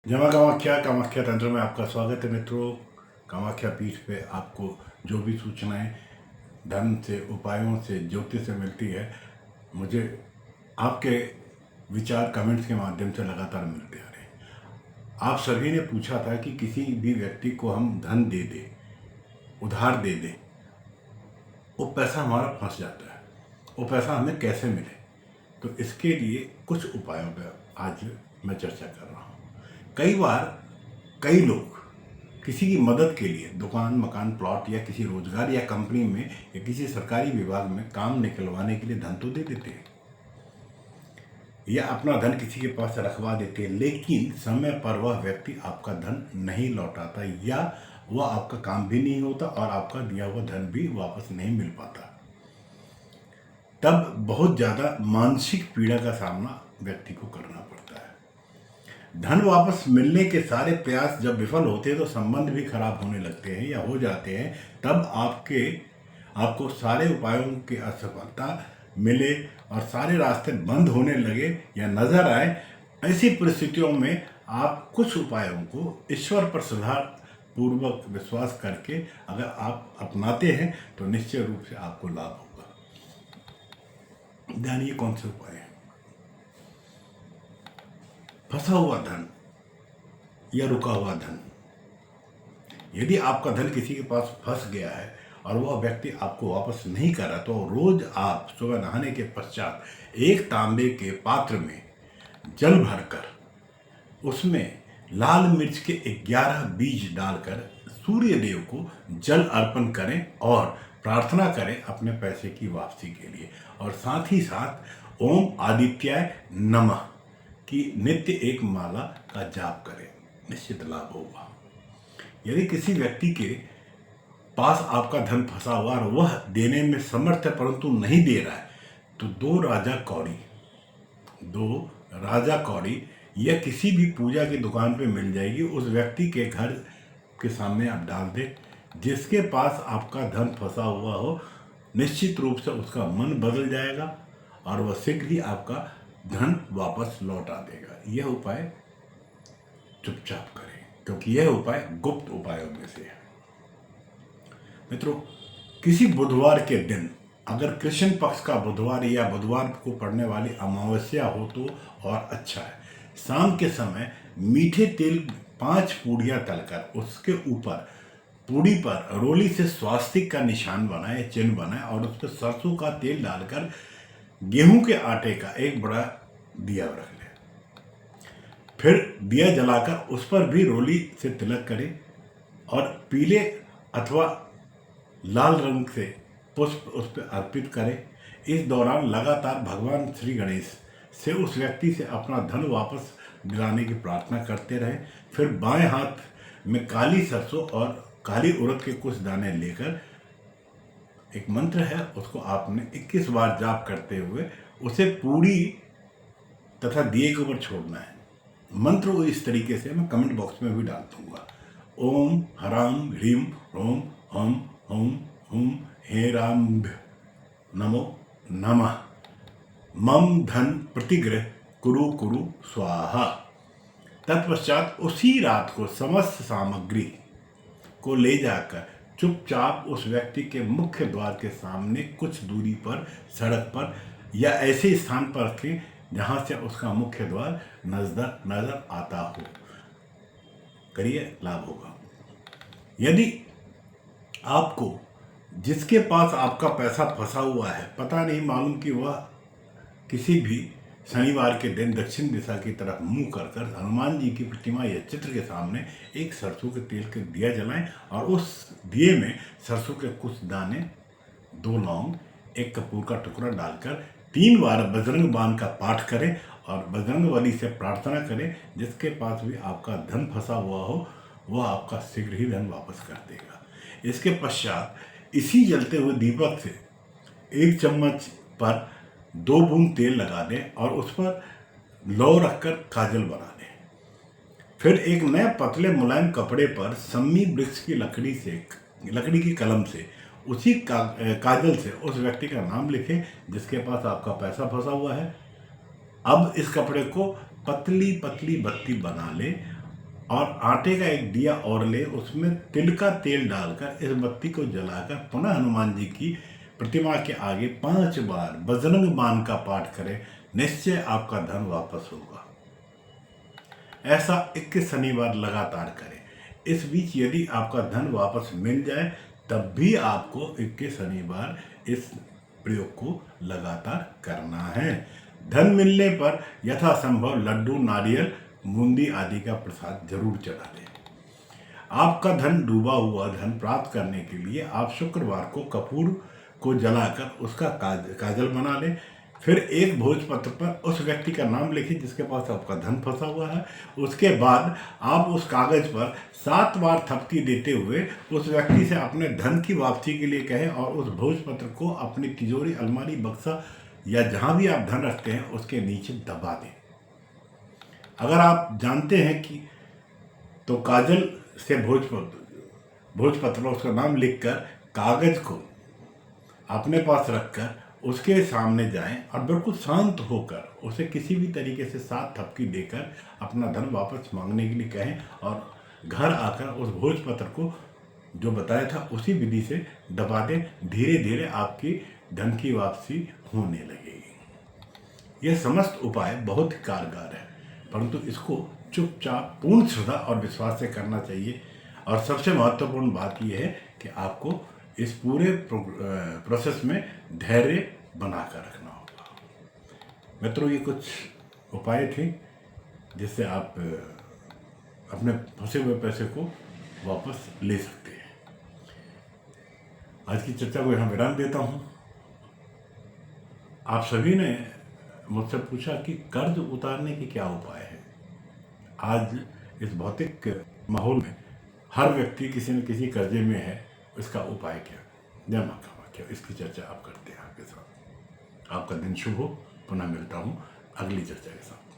जय मां कामाख्या कामाख्या तंत्र में आपका स्वागत है मित्रों। कामाख्या पीठ पे आपको जो भी सूचनाएं धर्म से, उपायों से, ज्योतिष से मिलती है, मुझे आपके विचार कमेंट्स के माध्यम से लगातार मिलते आ रहे हैं। आप सभी ने पूछा था कि किसी भी व्यक्ति को हम धन दे दें, उधार दे दें, वो पैसा हमारा फंस जाता है, वो पैसा हमें कैसे मिले। तो इसके लिए कुछ उपायों पर आज मैं चर्चा कर रहा हूँ। कई बार कई लोग किसी की मदद के लिए दुकान, मकान, प्लॉट या किसी रोजगार या कंपनी में या किसी सरकारी विभाग में काम निकलवाने के लिए धन तो दे देते हैं या अपना धन किसी के पास रखवा देते हैं, लेकिन समय पर वह व्यक्ति आपका धन नहीं लौटाता या वह आपका काम भी नहीं होता और आपका दिया हुआ धन भी वापस नहीं मिल पाता। तब बहुत ज़्यादा मानसिक पीड़ा का सामना व्यक्ति को करना पड़ता है। धन वापस मिलने के सारे प्रयास जब विफल होते हैं तो संबंध भी खराब होने लगते हैं या हो जाते हैं। तब आपको सारे उपायों की असफलता मिले और सारे रास्ते बंद होने लगे या नजर आए, ऐसी परिस्थितियों में आप कुछ उपायों को ईश्वर पर सुधार पूर्वक विश्वास करके अगर आप अपनाते हैं तो निश्चय रूप से आपको लाभ होगा। जानिए कौन से उपाय हैं। फंसा हुआ धन या रुका हुआ धन। यदि आपका धन किसी के पास फंस गया है और वह व्यक्ति आपको वापस नहीं कर रहा, तो रोज आप सुबह नहाने के पश्चात एक तांबे के पात्र में जल भरकर उसमें लाल मिर्च के 11 बीज डालकर सूर्य देव को जल अर्पण करें और प्रार्थना करें अपने पैसे की वापसी के लिए। और साथ ही साथ ओम आदित्याय नमः की नित्य एक माला का जाप करें, निश्चित लाभ होगा। यदि किसी व्यक्ति के पास आपका धन फंसा हुआ और वह देने में समर्थ है परंतु नहीं दे रहा है, तो दो राजा कौड़ी या किसी भी पूजा की दुकान पे मिल जाएगी, उस व्यक्ति के घर के सामने आप डाल दें। जिसके पास आपका धन फंसा हुआ हो, निश्चित रूप से उसका मन बदल जाएगा और वह शीघ्र ही आपका धन वापस लौटा देगा। यह उपाय चुपचाप करें, क्योंकि यह उपाय गुप्त उपायों में से है। मित्रों, किसी बुधवार के दिन, अगर कृष्ण पक्ष का बुधवार या बुधवार को पड़ने वाली अमावस्या हो तो और अच्छा है। शाम के समय मीठे तेल 5 पूड़ियाँ तलकर उसके ऊपर पूड़ी पर रोली से स्वास्तिक का निशान बनाए, चिन्ह बनाए और उस पर सरसों का तेल डालकर गेहूं के आटे का एक बड़ा दिया रख लें। फिर दिया जलाकर उस पर भी रोली से तिलक करें और पीले अथवा लाल रंग से पुष्प उस पर अर्पित करें। इस दौरान लगातार भगवान श्री गणेश से उस व्यक्ति से अपना धन वापस दिलाने की प्रार्थना करते रहें। फिर बाएं हाथ में काली सरसों और काली उड़द के कुछ दाने लेकर, एक मंत्र है उसको आपने 21 बार जाप करते हुए उसे पूड़ी तथा दिए के ऊपर छोड़ना है। मंत्र को इस तरीके से मैं कमेंट बॉक्स में भी डाल दूंगा। ओम हराम ह्रीम रोम हम हम हुम हे राम नमो नमः मम धन प्रतिग्रह कुरु कुरु स्वाहा। तत्पश्चात उसी रात को समस्त सामग्री को ले जाकर चुपचाप उस व्यक्ति के मुख्य द्वार के सामने कुछ दूरी पर सड़क पर या ऐसे स्थान पर रखें जहां से उसका मुख्य द्वार नजर आता हो। करिए, लाभ होगा। यदि आपको जिसके पास आपका पैसा फंसा हुआ है पता नहीं, मालूम कि वह किसी भी शनिवार के दिन दक्षिण दिशा की तरफ मुंह कर हनुमान जी की प्रतिमा या चित्र के सामने एक सरसों के तेल के दिया जलाएं और उस दिए में सरसों के कुछ दाने, 2 लौंग, 1 कपूर का टुकड़ा डालकर 3 बार बजरंग बाण का पाठ करें और बजरंग बली से प्रार्थना करें। जिसके पास भी आपका धन फंसा हुआ हो वह आपका शीघ्र ही धन वापस कर देगा। इसके पश्चात इसी जलते हुए दीपक से 1 चम्मच पर 2 बूंद तेल लगा दें और उस पर लौ रखकर काजल बना दें। फिर एक नए पतले मुलायम कपड़े पर सम्मी वृक्ष की लकड़ी की कलम से उसी काजल से उस व्यक्ति का नाम लिखें जिसके पास आपका पैसा फंसा हुआ है। अब इस कपड़े को पतली पतली बत्ती बना लें और आटे का एक दिया और ले, उसमें तिल का तेल डालकर इस बत्ती को जलाकर पुनः हनुमान जी की प्रतिमा के आगे 5 बार बजरंग बाण का पाठ करें, निश्चय आपका धन वापस होगा। ऐसा 21 शनिवार लगातार करें। इस बीच यदि आपका धन वापस मिल जाए तब भी आपको 21 शनिवार इस प्रयोग को लगातार करना है। धन मिलने पर यथासंभव लड्डू, नारियल, बूंदी आदि का प्रसाद जरूर चढ़ा दें। आपका धन, डूबा हुआ धन प्राप्त करने के लिए आप शुक्रवार को कपूर को जलाकर उसका काजल बना लें। फिर एक भोजपत्र पर उस व्यक्ति का नाम लिखें जिसके पास आपका धन फंसा हुआ है। उसके बाद आप उस कागज पर 7 बार थपकी देते हुए उस व्यक्ति से अपने धन की वापसी के लिए कहें और उस भोजपत्र को अपनी तिजोरी, अलमारी, बक्सा या जहां भी आप धन रखते हैं उसके नीचे दबा दें। अगर आप जानते हैं कि तो काजल से भोजपत्र पर उसका नाम लिखकर कागज को अपने पास रखकर उसके सामने जाएं और बिल्कुल शांत होकर उसे किसी भी तरीके से 7 थपकी देकर अपना धन वापस मांगने के लिए कहें और घर आकर उस भोजपत्र को जो बताया था उसी विधि से दबा दें। धीरे धीरे आपकी धन की वापसी होने लगेगी। यह समस्त उपाय बहुत ही कारगर है, परंतु इसको चुपचाप पूर्ण श्रद्धा और विश्वास से करना चाहिए। और सबसे महत्वपूर्ण बात यह है कि आपको इस पूरे प्रोसेस में धैर्य बनाकर रखना होगा। मित्रों, ये कुछ उपाय थे जिससे आप अपने फंसे हुए पैसे को वापस ले सकते हैं। आज की चर्चा को यहाँ विराम देता हूँ। आप सभी ने मुझसे पूछा कि कर्ज उतारने के क्या उपाय है। आज इस भौतिक माहौल में हर व्यक्ति किसी न किसी कर्जे में है, इसका उपाय क्या, जय माता क्या, इसकी चर्चा आप करते हैं आपके साथ। आपका दिन शुभ हो। पुनः मिलता हूँ अगली चर्चा के साथ।